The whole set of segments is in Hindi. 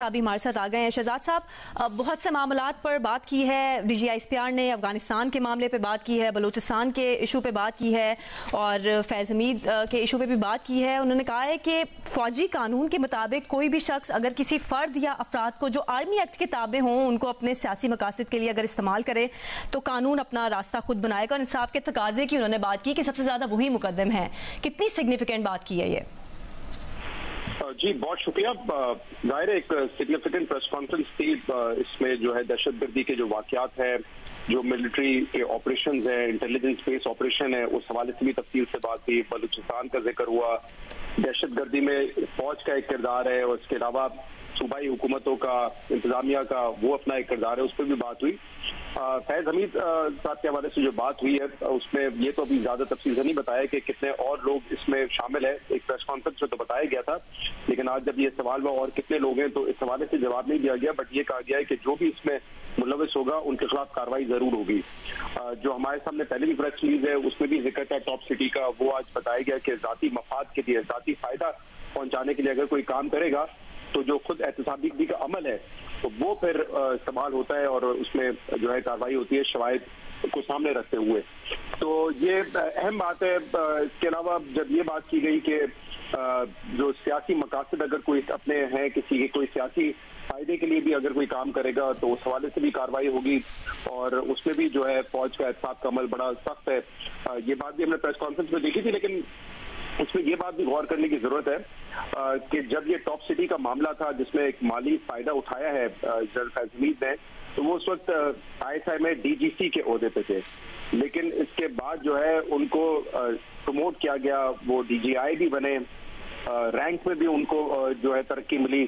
अभी हमारे साथ आ गए हैं शहजाद साहब। बहुत से मामलात पर बात की है DGISPR ने, अफगानिस्तान के मामले पे बात की है, बलूचिस्तान के इशू पे बात की है और फैज़ हमीद के इशू पे भी बात की है। उन्होंने कहा है कि फ़ौजी कानून के मुताबिक कोई भी शख्स अगर किसी फ़र्द या अफराद को जो आर्मी एक्ट के ताबे हों उनको अपने सियासी मकासद के लिए अगर इस्तेमाल करे तो कानून अपना रास्ता खुद बनाएगा। और इंसाफ के तकाजे की उन्होंने बात की कि सबसे ज़्यादा वही मुकद्दम है। कितनी सिग्निफिकेंट बात की है ये? जी बहुत शुक्रिया। जाहिर एक सिग्निफिकेंट प्रेस कॉन्फ्रेंस थी। इसमें जो है दहशतगर्दी के जो वाकयात है, जो मिलिट्री के ऑपरेशंस है, इंटेलिजेंस बेस ऑपरेशन है, उस हवाले से भी तफसील से बात हुई। बलूचिस्तान का जिक्र हुआ, दहशतगर्दी में फौज का एक किरदार है और इसके अलावा सूबाई हुकूमतों का, इंतजामिया का वो अपना एक किरदार है, उस पर भी बात हुई। फैज हमीद साहब के हवाले से जो बात हुई है उसमें ये तो अभी ज्यादा तफसील से नहीं बताया कि कितने और लोग इसमें शामिल है। एक प्रेस कॉन्फ्रेंस में तो बताया गया था, लेकिन आज जब ये सवाल हुआ और कितने लोग हैं तो इस हवाले से जवाब नहीं दिया गया। बट ये कहा गया है कि जो भी इसमें मुलविस होगा उनके खिलाफ कार्रवाई जरूर होगी। जो हमारे सामने पहले भी प्रेस रिलीज है उसमें भी जिक्र था टॉप सिटी का, वो आज बताया गया कि जाती मफाद के लिए, जाती फायदा पहुंचाने के लिए अगर कोई काम करेगा तो जो खुद एहतसाबी का अमल है तो वो फिर इस्तेमाल होता है और उसमें जो है कार्रवाई होती है शवाहिद को सामने रखते हुए। तो ये अहम बात है। इसके अलावा जब ये बात की गई कि जो सियासी मकासद अगर कोई अपने हैं, किसी के कोई सियासी फायदे के लिए भी अगर कोई काम करेगा तो उस हवाले से भी कार्रवाई होगी और उसमें भी जो है फौज का एहतसाब का अमल बड़ा सख्त है। ये बात भी हमने प्रेस कॉन्फ्रेंस में देखी थी, लेकिन इसमें ये बात भी गौर करने की जरूरत है कि जब ये टॉप सिटी का मामला था जिसमें एक माली फायदा उठाया है जनरल फैज़ हमीद ने, तो वो उस वक्त ISI में DGC के ओहदे पे थे, लेकिन इसके बाद जो है उनको प्रमोट किया गया, वो DGI भी बने, रैंक में भी उनको जो है तरक्की मिली।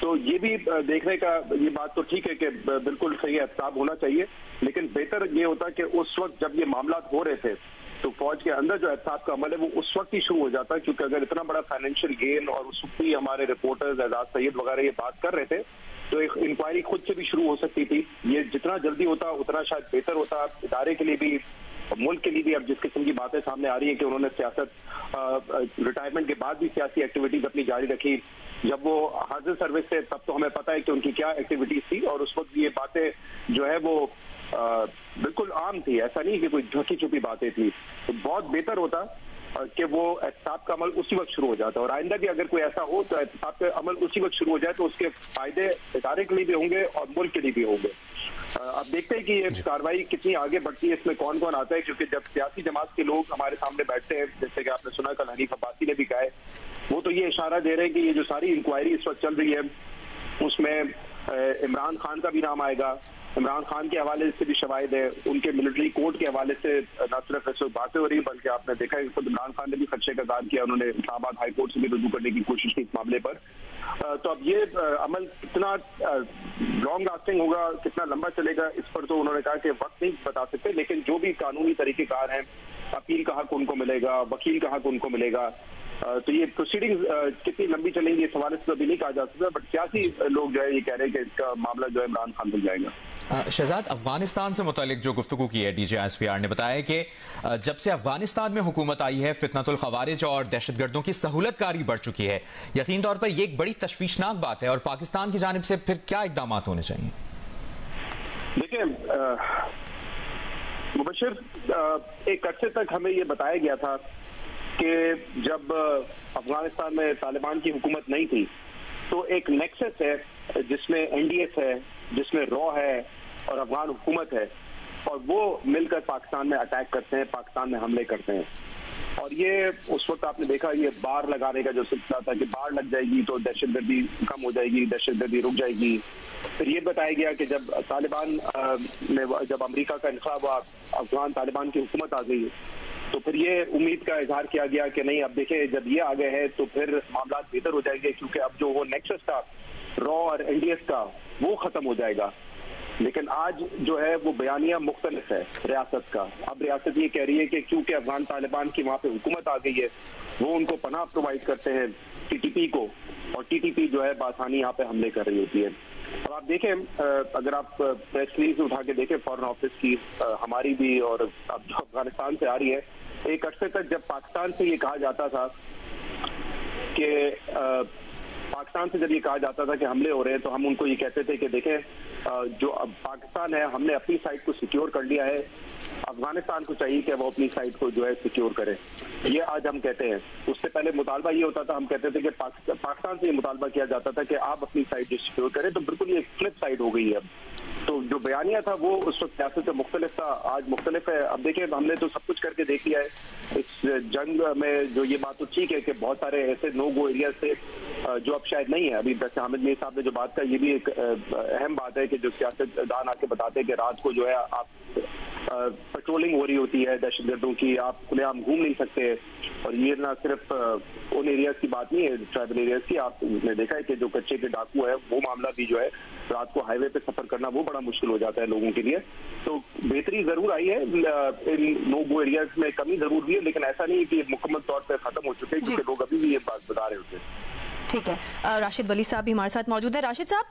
तो ये भी देखने का ये बात तो ठीक है कि बिल्कुल सही एहतसाब होना चाहिए, लेकिन बेहतर ये होता कि उस वक्त जब ये मामला हो रहे थे तो फौज के अंदर जो एहतसाब का अमल है वो उस वक्त ही शुरू हो जाता है, क्योंकि अगर इतना बड़ा फाइनेंशियल गेन और उस वक्त भी हमारे रिपोर्टर्स एजाज सैयद वगैरह ये बात कर रहे थे तो एक इंक्वायरी खुद से भी शुरू हो सकती थी। ये जितना जल्दी होता उतना शायद बेहतर होता, इदारे के लिए भी, मुल्क के लिए भी। अब जिस किस्म की बातें सामने आ रही है कि उन्होंने सियासत रिटायरमेंट के बाद भी सियासी एक्टिविटीज अपनी जारी रखी, जब वो हाजिर सर्विस थे तब तो हमें पता है कि उनकी क्या एक्टिविटीज थी और उस वक्त ये बातें जो है वो बिल्कुल आम थी, ऐसा नहीं कि कोई ढकी छुपी बातें थी। तो बहुत बेहतर होता कि वो एहतसाब का अमल उसी वक्त शुरू हो जाता, और आइंदा भी अगर कोई ऐसा हो तो एहतसाब का अमल उसी वक्त शुरू हो जाए तो उसके फायदे इदारे के लिए भी होंगे और मुल्क के लिए भी होंगे। अब देखते हैं कि ये कार्रवाई कितनी आगे बढ़ती है, इसमें कौन कौन आता है, क्योंकि जब सियासी जमात के लोग हमारे सामने बैठते हैं, जैसे कि आपने सुना कल हनीफ अब्बासी ने भी कहा है, वो तो ये इशारा दे रहे हैं कि ये जो सारी इंक्वायरी इस वक्त चल रही है उसमें इमरान खान का भी नाम आएगा। इमरान खान के हवाले से भी शवाहिद है, उनके मिलिट्री कोड के हवाले से न सिर्फ ऐसे बातें हो रही बल्कि आपने देखा है खुद इमरान खान ने भी खदशे का इज़हार किया, उन्होंने इस्लामाबाद हाई कोर्ट से भी रुजू करने की कोशिश की इस मामले पर। तो अब ये अमल कितना लॉन्ग लास्टिंग होगा, कितना लंबा चलेगा, इस पर तो उन्होंने कहा कि वक्त नहीं बता सकते, लेकिन जो भी कानूनी तरीकेकार हैं, अपील का हक उनको मिलेगा, वकील का हक उनको मिलेगा। तो ये प्रोसीडिंग्स कितनी लंबी चलेंगी इस हवाले से तो अभी नहीं कहा जा सकता, बट सियासी लोग जो है ये कह रहे हैं कि इसका मामला जो है इमरान खान तक जाएगा। शहजाद, अफगानिस्तान से मुतालिक जो गुफ्तगू की है DGISPR ने बताया कि जब से अफगानिस्तान में हुकूमत आई है फितनतुल खवारिज और दहशतगर्दों की सहूलतकारी बढ़ चुकी है। यकीन तौर पर यह एक बड़ी तशवीशनाक बात है और पाकिस्तान की जानिब से फिर क्या इकदाम होने चाहिए? देखिए मुबशिर, एक अरसे तक हमें ये बताया गया था कि जब अफगानिस्तान में तालिबान की हुकूमत नहीं थी तो एक नेक्सस है जिसमें NDS है, जिसमें रॉ है और अफगान हुकूमत है, और वो मिलकर पाकिस्तान में अटैक करते हैं, पाकिस्तान में हमले करते हैं। और ये उस वक्त आपने देखा ये बार लगाने का जो सिलसिला था कि बार लग जाएगी तो दहशतगर्दी कम हो जाएगी, दहशतगर्दी रुक जाएगी। फिर ये बताया गया कि जब तालिबान में जब अमेरिका का इंतखाब हुआ, अफगान तालिबान की हुकूमत आ गई, तो फिर ये उम्मीद का इजहार किया गया कि नहीं अब देखें जब ये आ गए हैं तो फिर मामला बेहतर हो जाएंगे, क्योंकि अब जो वो नेक्सस था रॉ और NDS का वो खत्म हो जाएगा। लेकिन आज जो है वो बयानिया मुख्तलिफ है रियासत का। अब रियासत ये कह रही है कि क्योंकि अफगान तालिबान की वहाँ पे हुकूमत आ गई है वो उनको पनाह प्रोवाइड करते हैं TTP को, और TTP जो है बासानी यहाँ पे हमले कर रही होती है। अब आप देखें, अगर आप प्रेस रिलीज उठा के देखें फॉरेन ऑफिस की, हमारी भी और अब जो अफगानिस्तान से आ रही है, एक अरसे तक जब पाकिस्तान से ये कहा जाता था कि पाकिस्तान से जब ये कहा जाता था कि हमले हो रहे हैं तो हम उनको ये कहते थे कि देखें जो अब पाकिस्तान है हमने अपनी साइड को सिक्योर कर लिया है, अफगानिस्तान को चाहिए कि वो अपनी साइड को जो है सिक्योर करे। ये आज हम कहते हैं। उससे पहले मुतालबा ये होता था, हम कहते थे कि पाकिस्तान से ये मुतालबा किया जाता था कि आप अपनी साइड जो सिक्योर करें, तो बिल्कुल ये फ्लिप साइड हो गई है। तो जो बयानिया था वो उस वक्त सियासत से मुख्तलिफ था, आज मुख्तलिफ है। अब देखिए हमने तो सब कुछ करके देख लिया है इस जंग में। जो ये बात तो ठीक है कि बहुत सारे ऐसे नो गो एरिया थे जो अब शायद नहीं है। अभी वैसे हामिद मीर साहब ने जो बात कही ये भी एक अहम बात है कि जो सियासतदान आके बताते हैं कि रात को जो है आप पेट्रोलिंग हो रही होती है दहशतगर्दों की, आप खुलेआम घूम नहीं सकते। और ये ना सिर्फ उन एरियाज की बात नहीं है, ट्राइबल एरियाज की। आपने देखा है कि जो कच्चे के डाकू है वो मामला भी जो है रात को हाईवे पे सफर करना वो बड़ा मुश्किल हो जाता है लोगों के लिए। तो बेहतरी जरूर आई है, इन नो गो एरियाज में कमी जरूर हुई है, लेकिन ऐसा नहीं है कि मुकम्मल तौर पर खत्म हो चुके हैं, क्योंकि लोग अभी भी ये बात बता रहे होते हैं। ठीक है, राशिद वली साहब भी हमारे साथ मौजूद है। राशिद साहब,